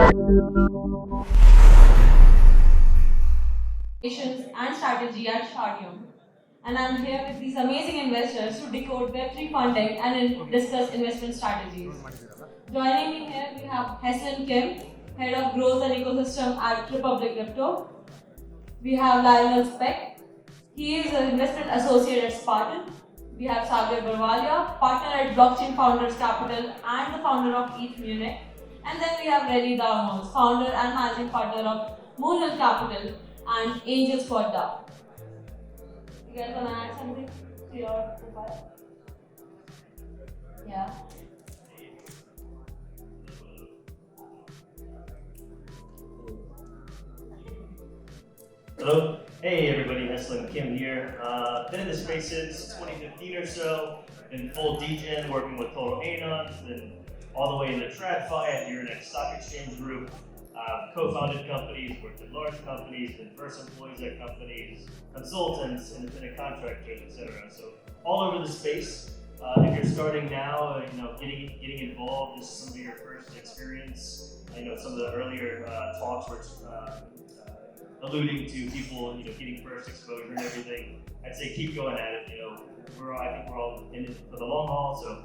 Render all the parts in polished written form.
And strategy at Shardeum. And I'm here with these amazing investors to decode Web3 funding and discuss investment strategies. Joining me here, we have Heslin Kim, Head of Growth and Ecosystem at Republic Crypto. We have Lionel Speck. He is an investment associate at Spartan. We have Sagar Barvaliya, partner at Blockchain Founders Capital and the founder of ETH Munich. And then we have Rene Darmos, founder and managing partner of Moonhill Capital and Angel Squad DAO. You guys want to add something to your profile? Yeah. Hello. Hey everybody, Heslin Kim here. Been in the space since 2015 or so. Been full degen, working with total anons, then all the way into TradFi at the Euronext Stock Exchange Group. Co-founded companies, worked at large companies, been first employees at companies, consultants, independent contractors, etc. So all over the space. If you're starting now, getting involved, this is some of your first experience. I know some of the earlier talks were alluding to people, getting first exposure and everything. I'd say keep going at it. I think we're all in it for the long haul, so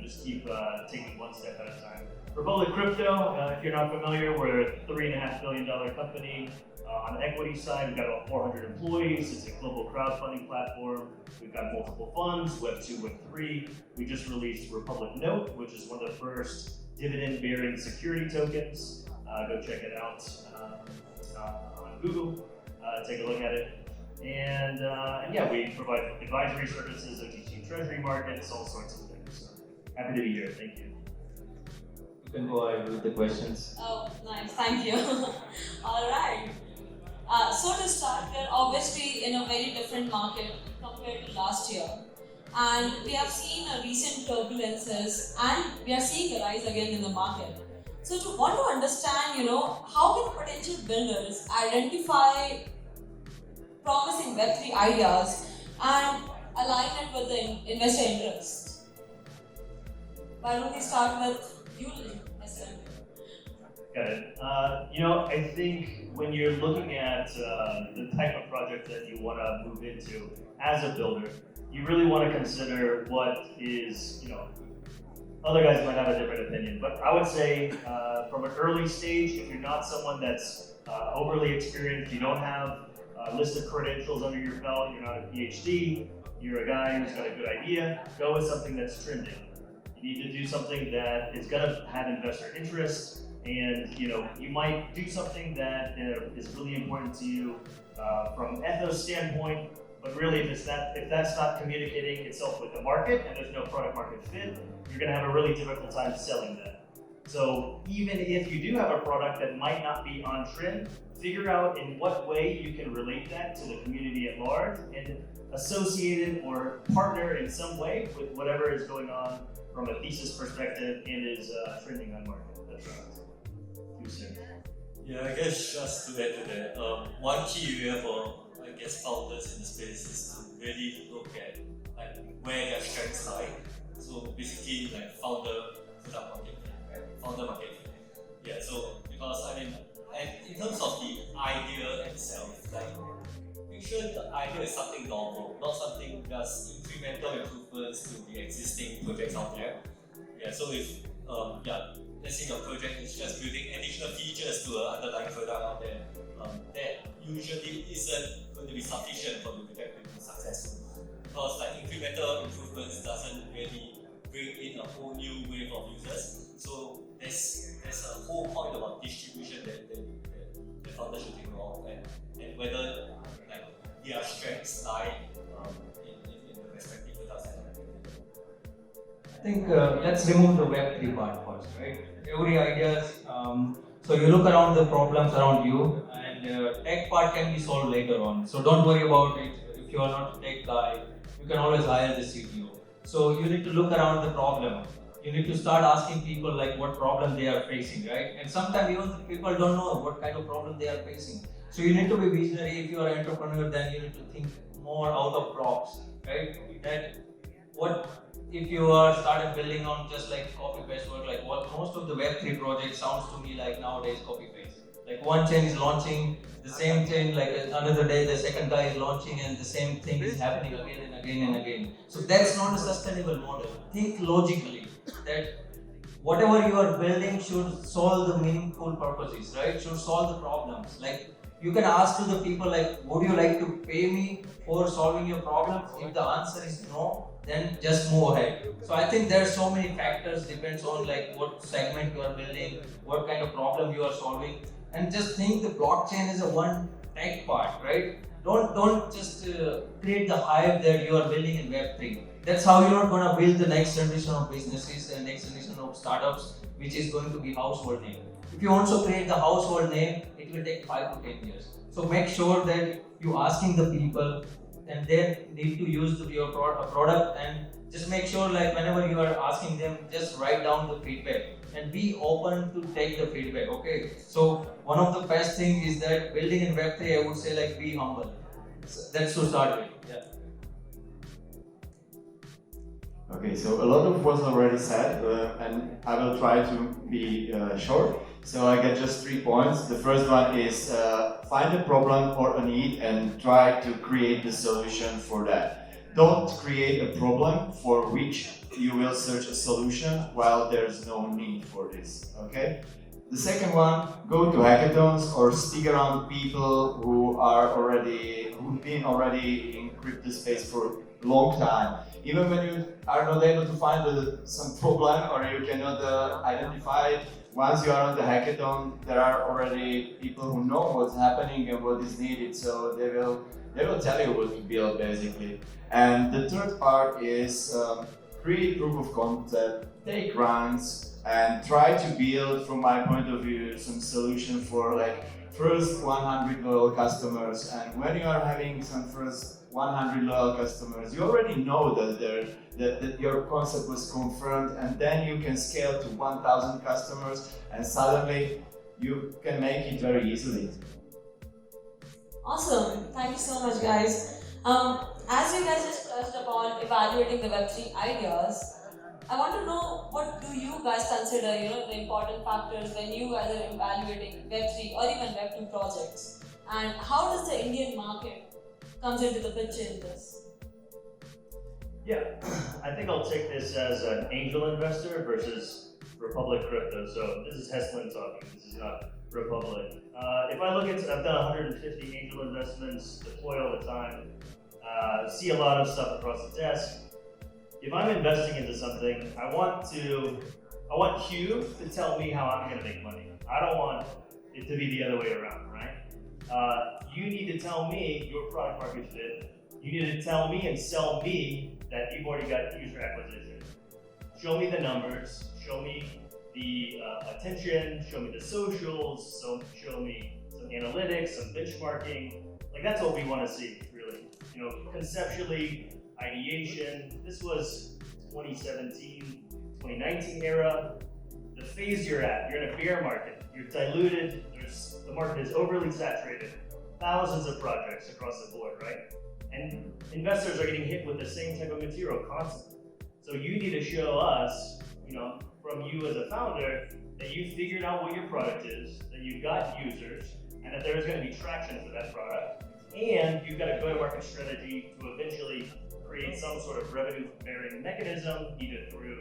just keep taking one step at a time. Republic Crypto, if you're not familiar, we're a $3.5 billion company. On the equity side, we've got about 400 employees. It's a global crowdfunding platform. We've got multiple funds, Web2, Web3. We just released Republic Note, which is one of the first dividend-bearing security tokens. Go check it out on Google. Take a look at it. And yeah, we provide advisory services, OTC treasury markets, all sorts of things. So happy to be here. Thank you. You can go ahead with the questions. Oh, nice. Thank you. All right. So to start, we're obviously in a very different market compared to last year. And we have seen recent turbulences and we are seeing a rise again in the market. So to want to understand, how can potential builders identify promising Web3 ideas and align it with the investor interest? Why don't we start with you, Heslin? Got it. I think when you're looking at the type of project that you want to move into as a builder, you really want to consider what is, other guys might have a different opinion, but I would say from an early stage, if you're not someone that's overly experienced, you don't have a list of credentials under your belt, you're not a PhD, you're a guy who's got a good idea, go with something that's trending. You need to do something that is going to have investor interest, and you might do something that is really important to you from ethos standpoint. But really, if that's not communicating itself with the market and there's no product market fit, you're going to have a really difficult time selling that. So even if you do have a product that might not be on trend, figure out in what way you can relate that to the community at large and associate it or partner in some way with whatever is going on from a thesis perspective and is trending on market. That's right. Too soon. Yeah, I guess just to add to that, one key area for founders in the space is to really look at where their strengths lie. So basically founder product market fit, right? Founder market fit. Yeah, so because and in terms of the idea itself, make sure the idea is something novel, not something just incremental improvements to the existing projects out there. Yeah, so if let's say your project is just building additional features to an underlying product out there, that usually isn't going to be sufficient for the project to be successful. Because incremental improvements doesn't really bring in a whole new wave of users. So there's a whole point about distribution that the founder should think of, and whether their strengths lie in the respective products. I think let's remove the Web3 part first, right? Every ideas. So you look around the problems around you, and tech part can be solved later on. So don't worry about it. If you are not a tech guy, you can always hire the CTO. So you need to look around the problem. You need to start asking people what problem they are facing, right? And sometimes even the people don't know what kind of problem they are facing. So you need to be visionary. If you are an entrepreneur, then you need to think more out of blocks, right? That what if you are started building on just like copy paste work, like what most of the Web3 projects sounds to me like nowadays copy paste. Like one chain is launching, the same chain, like another day the second guy is launching, and the same thing is happening again and again and again. So that's not a sustainable model. Think logically that whatever you are building should solve the meaningful purposes, right? Should solve the problems. Like you can ask to the people like, would you like to pay me for solving your problems? If the answer is no, then just move ahead. So I think there are so many factors, depends on like what segment you are building, what kind of problem you are solving, and just think the blockchain is a one tech part, right? Don't just create the hype that you are building in Web3. That's how you're not gonna build the next generation of businesses and next generation of startups, which is going to be household name. If you also create the household name, it will take 5 to 10 years. So make sure that you asking the people and they need to use your product, and just make sure like whenever you are asking them, just write down the feedback and be open to take the feedback, okay? So one of the best things is that building in Web3, I would say like be humble. So that's to start with, yeah. Okay, so a lot of was already said, and I will try to be short. So I get just 3 points. The first one is find a problem or a need and try to create the solution for that. Don't create a problem for which you will search a solution while there's no need for this, okay? The second one, go to hackathons or stick around people who've been already in crypto space for a long time. Even when you are not able to find some problem or you cannot identify it, once you are on the hackathon, there are already people who know what's happening and what is needed, so they will tell you what to build basically. And the third part is create proof of concept, take runs, and try to build, from my point of view, some solution for like first 100 loyal customers. And when you are having some first 100 loyal customers, you already know that your concept was confirmed, and then you can scale to 1,000 customers, and suddenly you can make it very easily. Awesome. Thank you so much, guys. As you guys just touched upon evaluating the Web3 ideas, I want to know, what do you guys consider, the important factors when you guys are evaluating Web3 or even Web2 projects? And how does the Indian market comes into the picture in this? Yeah, I think I'll take this as an angel investor versus Republic Crypto. So this is Heslin talking, this is not Republic. If I look at, I've done 150 angel investments, deploy all the time, see a lot of stuff across the desk. If I'm investing into something, I want you to tell me how I'm going to make money. I don't want it to be the other way around, right? You need to tell me your product market fit. You need to tell me and sell me that you've already got user acquisition. Show me the numbers, show me the attention, show me the socials, show me some analytics, some benchmarking. Like that's what we want to see, really. Conceptually, ideation. This was 2017, 2019 era. The phase you're at, you're in a bear market. You're diluted. The market is overly saturated. Thousands of projects across the board, right? And investors are getting hit with the same type of material constantly. So you need to show us, from you as a founder, that you figured out what your product is, that you've got users, and that there is going to be traction for that product. And you've got a go-to-market strategy to eventually create some sort of revenue-bearing mechanism, either through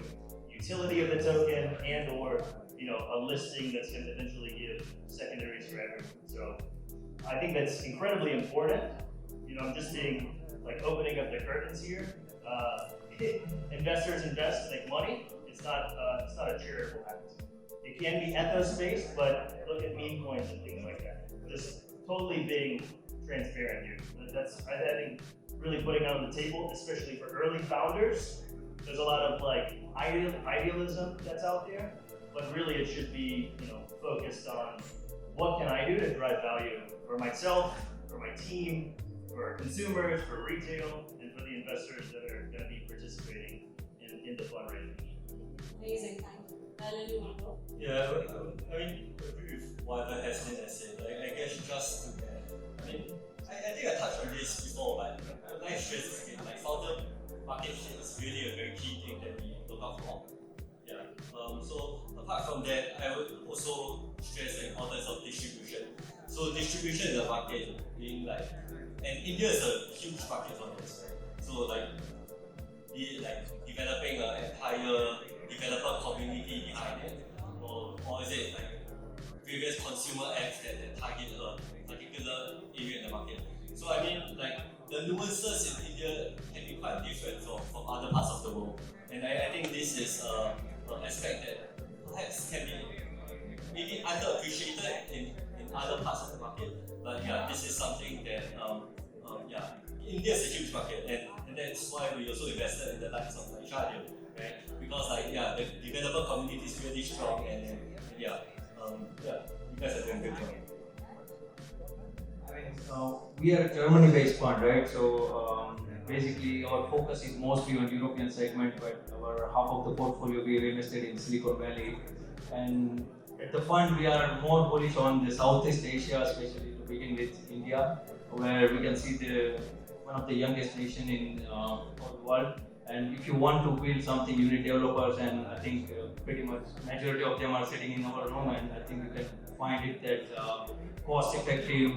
utility of the token and or a listing that's going to eventually give secondaries for everyone. So I think that's incredibly important. I'm just being opening up the curtains here. Investors invest to make money. It's not a charitable act. It can be ethos-based, but look at meme coins and things like that. Just totally being transparent here. That's, I think, really putting it on the table, especially for early founders. There's a lot of idealism that's out there, but really it should be focused on what can I do to drive value for myself, for my team, for consumers, for retail, and for the investors that are going to be participating in the fundraising. Amazing, thank you. Lionel, you want to go? Yeah, I agree with whatever Heslin has said. I guess just to add, I think I touched on this before, but I stress this again. Founder market fit is really a very key thing that we look out for. Yeah. So apart from that, I would also stress the importance of distribution. So distribution in the market being like, and India is a huge market for this, right? So like, be it like developing an entire developer community behind it, or is it like various consumer apps that target a particular area in the market? So I mean, like the nuances in India can be quite different from other parts of the world, and I think this is an aspect that perhaps can be maybe underappreciated in other parts of the market. But yeah, this is something that yeah, India is a huge market, and that's why we also invested in the likes of like Shardeum, right? Because like yeah, the developer community is really strong, and yeah, yeah, you guys are doing a good job. We are a Germany-based fund, right? So basically, our focus is mostly on European segment, but our half of the portfolio we are invested in Silicon Valley. And at the fund, we are more bullish on the Southeast Asia, especially to begin with India, where we can see one of the youngest nation in the world. And if you want to build something, you need developers, and I think pretty much majority of them are sitting in our room, and I think you can find it that cost-effective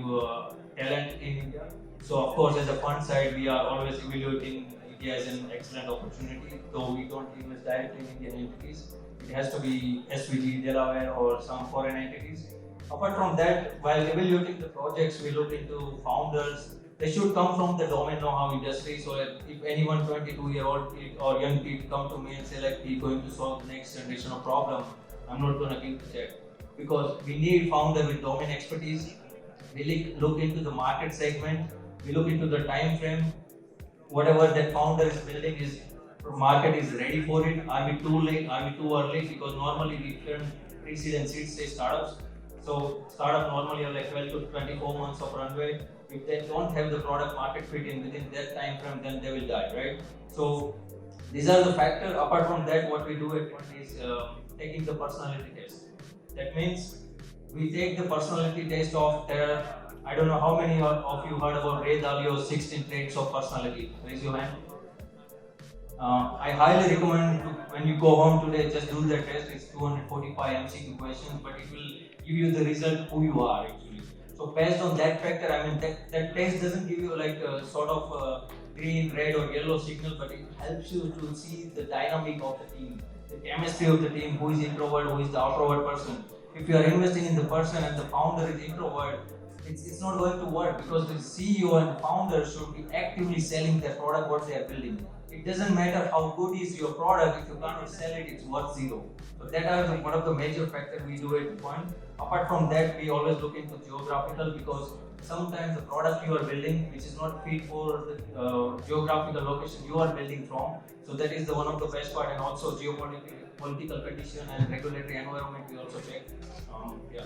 talent in India. So of course, as a fund side, we are always evaluating India as an excellent opportunity, though we don't invest directly in Indian entities. It has to be SVG, Delaware, or some foreign entities. Apart from that, while evaluating the projects, we look into founders. They should come from the domain know-how industry. So if anyone 22-year-old kid or young kid come to me and say like he's going to solve the next generation of problem, I'm not going to give the check, because we need founder with domain expertise. We look into the market segment. We look into the time frame. Whatever that founder is building is market is ready for it. Are we too late? Are we too early? Because normally we turn pre-seed and seed stage startups. So startup normally have like 12 to 24 months of runway. If they don't have the product market fit in within that time frame, then they will die, right? So these are the factors. Apart from that, what we do at Fund is taking the personality test. That means we take the personality test of I don't know how many of you heard about Ray Dalio's 16 traits of personality. Raise your hand. I highly recommend when you go home today, just do the test. It's 245 MCQ questions, but it will give you the result who you are actually. So based on that factor, I mean that test doesn't give you like a sort of green, red or yellow signal, but it helps you to see the dynamic of the team, the chemistry of the team, who is introvert, who is the outrovert person. If you are investing in the person and the founder is introvert, it's not going to work, because the CEO and founder should be actively selling their product, what they are building. It doesn't matter how good is your product, if you cannot sell it, it's worth zero. So that are one of the major factors we do at Fund. Apart from that, we always look into geographical, because sometimes the product you are building, which is not fit for the geographical location you are building from. So that is one of the best part, and also geopolitical condition and regulatory environment we also check. Yeah.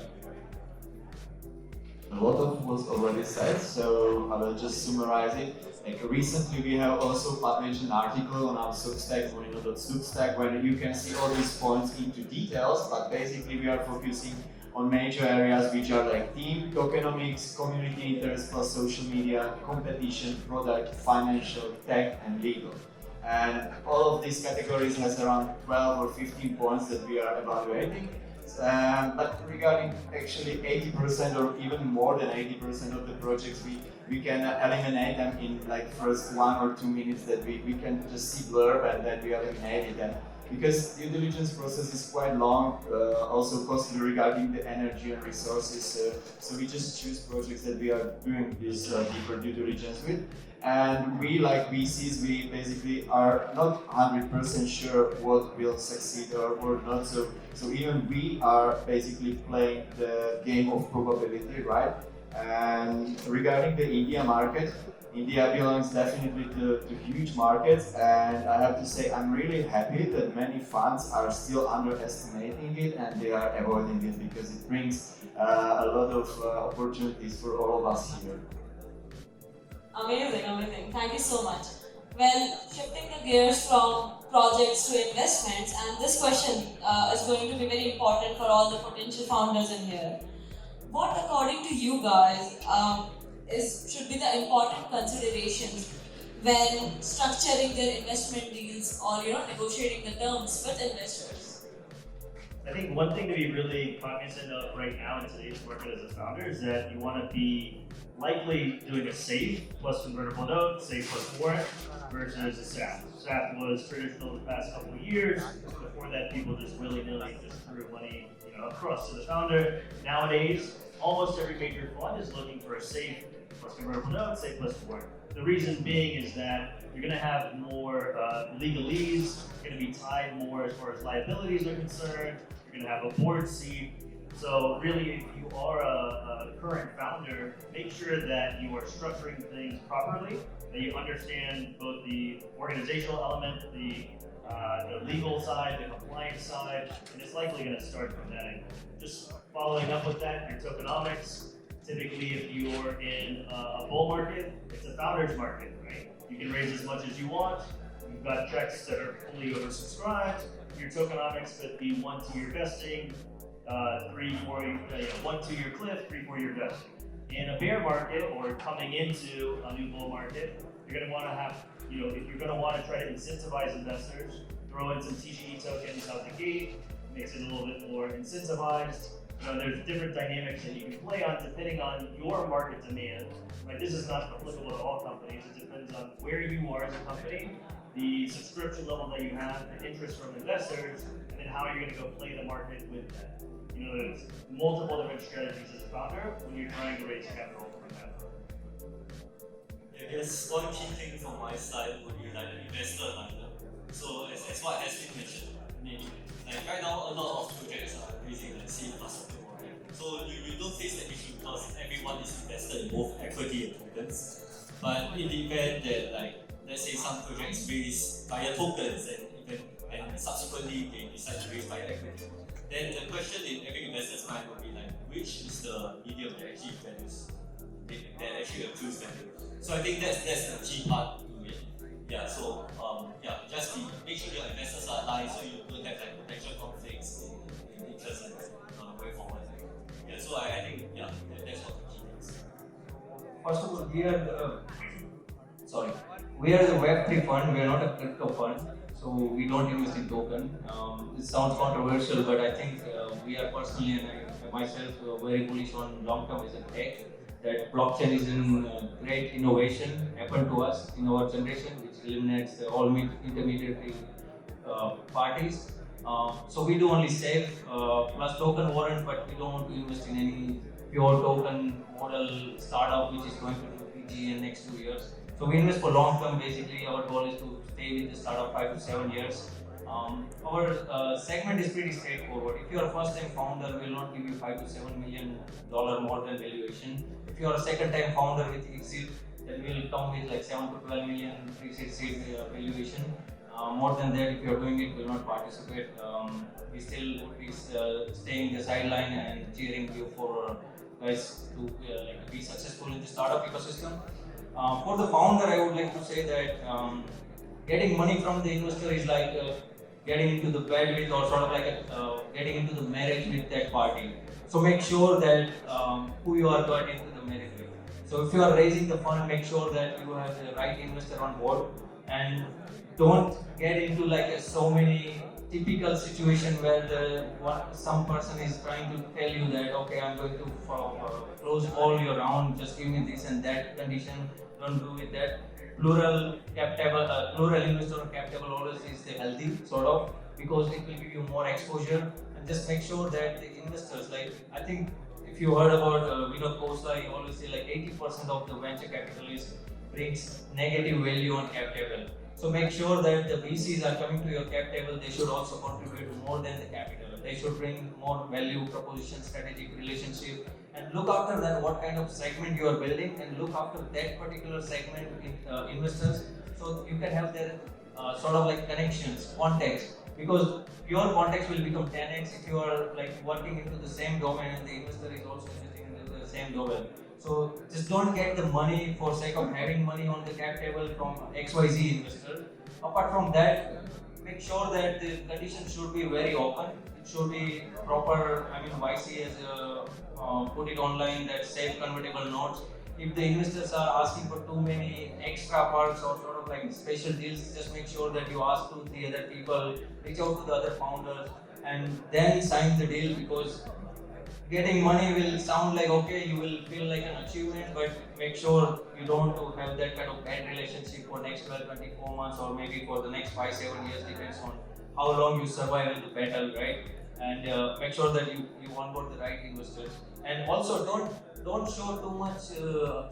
A lot of was already said, so I will just summarize it. Like recently we have also published an article on our Substack, Substack, where you can see all these points into details, but basically we are focusing on major areas which are like team, tokenomics, community interest plus social media, competition, product, financial, tech and legal. And all of these categories has around 12 or 15 points that we are evaluating. But regarding actually 80% or even more than 80% of the projects, we can eliminate them in like first 1 or 2 minutes, that we can just see blurb and then we eliminate it. And because due diligence process is quite long, also costly regarding the energy and resources, so we just choose projects that we are doing this deeper due diligence with. And we, like VCs, we basically are not 100% sure what will succeed or not. So even we are basically playing the game of probability, right? And regarding the India market, India belongs definitely to huge markets, and I have to say I'm really happy that many funds are still underestimating it and they are avoiding it, because it brings a lot of opportunities for all of us here. Amazing, amazing. Thank you so much. Well, shifting the gears from projects to investments, and this question is going to be very important for all the potential founders in here. What, according to you guys, should be the important considerations when structuring their investment deals or negotiating the terms with investors? I think one thing to be really cognizant of right now in today's market as a founder is that you want to be likely doing a SAFE plus convertible note, SAFE plus warrant, versus a SAF. SAF was traditional the past couple of years. Before that, people just willy-nilly just threw money across to the founder. Nowadays, almost every major fund is looking for a SAFE plus convertible note, SAFE plus warrant. The reason being is that you're going to have more legalese, you're going to be tied more as far as liabilities are concerned, you're going to have a board seat. So really, if you are a current founder, make sure that you are structuring things properly, that you understand both the organizational element, the legal side, the compliance side, and it's likely going to start from that angle. Just following up with that, your tokenomics. Typically, if you're in a bull market, it's a founder's market, right? You can raise as much as you want. You've got checks that are fully oversubscribed. Your tokenomics could be 1 2 year vesting, 3 4 1 2 year cliff, 3 4 year vesting. In a bear market or coming into a new bull market, you're going to want to have, if you're going to want to try to incentivize investors, throw in some TGE tokens out the gate, makes it a little bit more incentivized. There's different dynamics that you can play on depending on your market demand. Right? This is not applicable to all companies. It depends on where you are as a company, the subscription level that you have, the interest from investors, and then how you're going to go play the market with that. There's multiple different strategies as a founder when you're trying to raise capital from that. I guess one key thing from my side would be like investor alignment. So as what Heslin mentioned, like right now a lot of projects are raising like C plus one. So you don't face the issue because everyone is invested in both equity and tokens. But in the event that like let's say some projects raise via tokens and subsequently they decide to raise via equity, then the question in every investor's mind will be like, which is the medium that actually values, that actually accrues value. So I think that's the key part to it. Yeah. So just make sure your investors are aligned so you don't have like potential conflicts in interest and going forward. Yeah. So I think that's what the key is. First of all, we are the Web3 fund. We are not a crypto fund. So we don't invest in token. This sounds controversial, but I think we are personally and I myself very bullish on long term as a tech. That blockchain is a great innovation happened to us in our generation, which eliminates all intermediary parties. So we do only save plus token warrant, but we don't want to invest in any pure token model startup which is going to do PG in next 2 years. So we invest for long term. Basically, our goal is to stay with the startup 5 to 7 years. Our segment is pretty straightforward. If you are a first-time founder, we will not give you $5 to $7 million more than valuation. If you are a second-time founder with exit, then we will come with like 7 to 12 million pre-seed valuation. More than that, if you are doing it, we will not participate. We still would be staying the sideline and cheering you for guys to be successful in the startup ecosystem. For the founder, I would like to say that getting money from the investor is like getting into the bed with, or sort of like getting into the marriage with that party. So make sure that who you are got into the marriage with. So if you are raising the fund, make sure that you have the right investor on board, and don't get into like so many typical situation where some person is trying to tell you that okay, I'm going to close all your round, just give me this and that condition. Don't do with that. Plural cap table, plural investor or cap table always is the healthy sort of, because it will give you more exposure. And just make sure that the investors, like I think if you heard about Vinod Kosa, he always say like 80% of the venture capitalists brings negative value on cap table. So make sure that the VCs are coming to your cap table, they should also contribute more than the capital. They should bring more value, proposition, strategic relationship, and look after that what kind of segment you are building, and look after that particular segment investors, so you can have their sort of like connections, context, because your context will become 10x if you are like working into the same domain and the investor is also investing into the same domain. So just don't get the money for sake of having money on the cap table from XYZ investor. Apart from that, make sure that the conditions should be very open. It should be proper. I mean, YC has put it online that safe convertible notes. if the investors are asking for too many extra perks or sort of like special deals, just make sure that you ask 2-3 other people, reach out to the other founders, and then sign the deal, because getting money will sound like okay, you will feel like an achievement, but make sure you don't have that kind of bad relationship for next 12-24 months, or maybe for the next 5-7 years, depends on how long you survive in the battle, right? And make sure that you onboard the right investors, and also don't show too much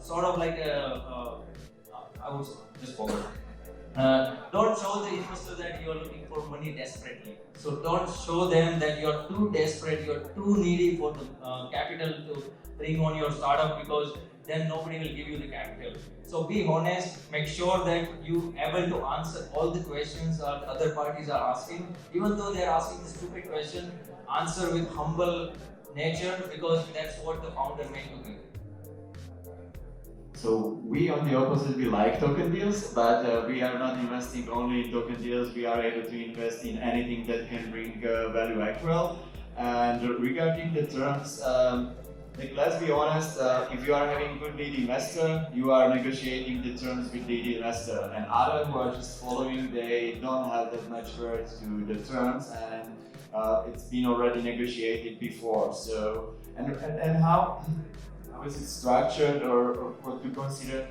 sort of like I would just forget. Don't show the investor that you are looking for money desperately. So don't show them that you are too desperate, you are too needy for the capital to bring on your startup, because then nobody will give you the capital. So be honest, make sure that you able to answer all the questions that other parties are asking. Even though they are asking the stupid question, answer with humble nature, because that's what the founder meant to be. So we on the opposite, we like token deals, but we are not investing only in token deals. We are able to invest in anything that can bring value as well. And regarding the terms, like, let's be honest, if you are having good lead investor, you are negotiating the terms with lead investor, and others who are just following, they don't have that much word to the terms, and it's been already negotiated before. So and how is it structured, or what to consider?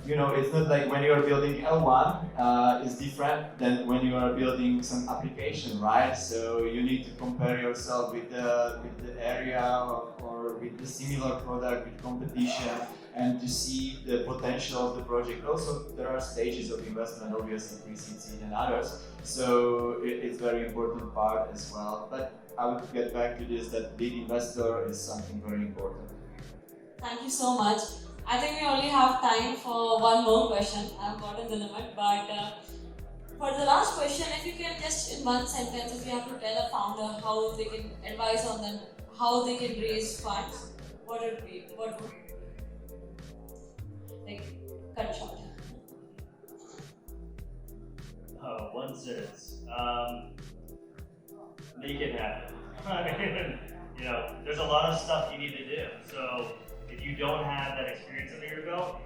You know, it's not like when you are building L1, it's different than when you are building some application, right? So you need to compare yourself with the area or with the similar product, with competition, and to see the potential of the project. Also, there are stages of investment, obviously pre-seed, seed, and others. So it's very important part as well. But I would get back to this, that lead investor is something very important. Thank you so much. I think we only have time for one more question. I've gotten the limit, but for the last question, if you can just in one sentence, if you have to tell a founder how they can advise on them, how they can raise funds, what would it be? What would it be? Like, cut it short. One sentence. Make it happen. I mean, you know, there's a lot of stuff you need to do. So if you don't have that experience under your belt,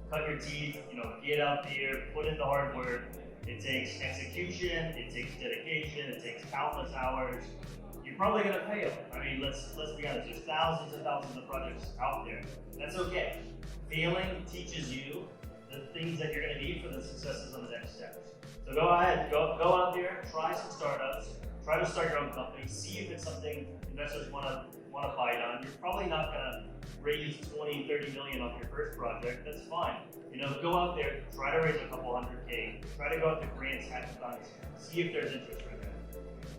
cut your teeth, you know, get out there, put in the hard work. It takes execution, it takes dedication, it takes countless hours. You're probably gonna fail. I mean, let's be honest, there's thousands and thousands of projects out there. That's okay. Failing teaches you the things that you're gonna need for the successes on the next steps. So go ahead, go out there, try some startups, try to start your own company, see if it's something investors wanna bite on. You're probably not gonna raise 20, 30 million off your first project, that's fine. You know, go out there, try to raise a couple $100K, try to go out to grants, hackathons, see if there's interest right there.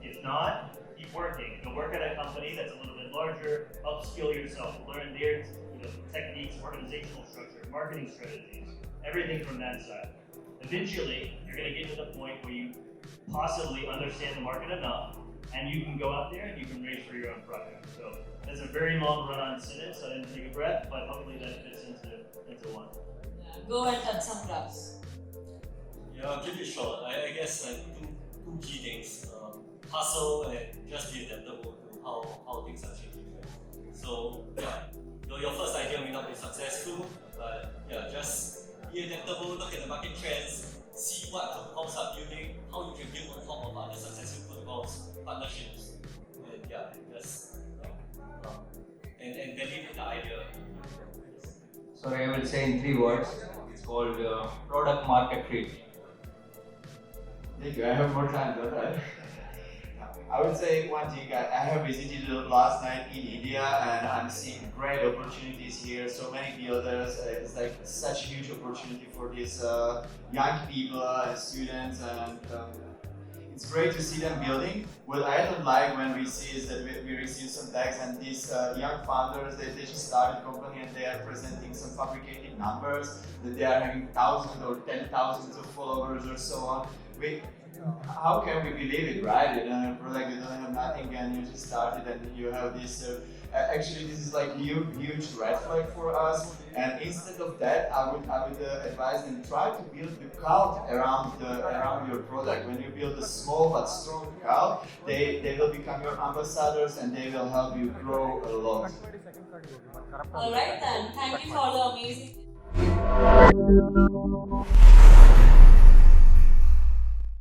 If not, keep working. Go work at a company that's a little bit larger, upskill yourself, learn their techniques, organizational structure, marketing strategies, everything from that side. Eventually, you're gonna get to the point where you possibly understand the market enough, and you can go out there and you can raise for your own project. So that's a very long run-on sentence, so I didn't take a breath, but hopefully that fits into one. Yeah, go and touch some grass. Yeah, I'll keep it short. I guess two key things. Hustle and just be adaptable to how things are changing. So yeah, your first idea may not be successful, but yeah, just be adaptable, look at the market trends, see what protocols are building, how you can build on top of other successful protocols, partnerships, and yeah, just and validate the idea. Sorry, I will say in 3 words. It's called product market fit. Thank you. I have more time, don't I? I would say one thing. I have visited last night in India, and I'm seeing great opportunities here. So many builders. It's like such a huge opportunity for these young people and students, and it's great to see them building. What I don't like when we see is that we receive some tags, and these young founders, they just started a company and they are presenting some fabricated numbers that they are having thousands or 10,000s of followers or so on. How can we believe it, right? In a product that don't have nothing and you just started and you have this. Actually, this is like huge red flag for us. And instead of that, I would advise them try to build the cult around your product. When you build a small but strong cult, they will become your ambassadors and they will help you grow a lot. Alright then, thank you for the amazing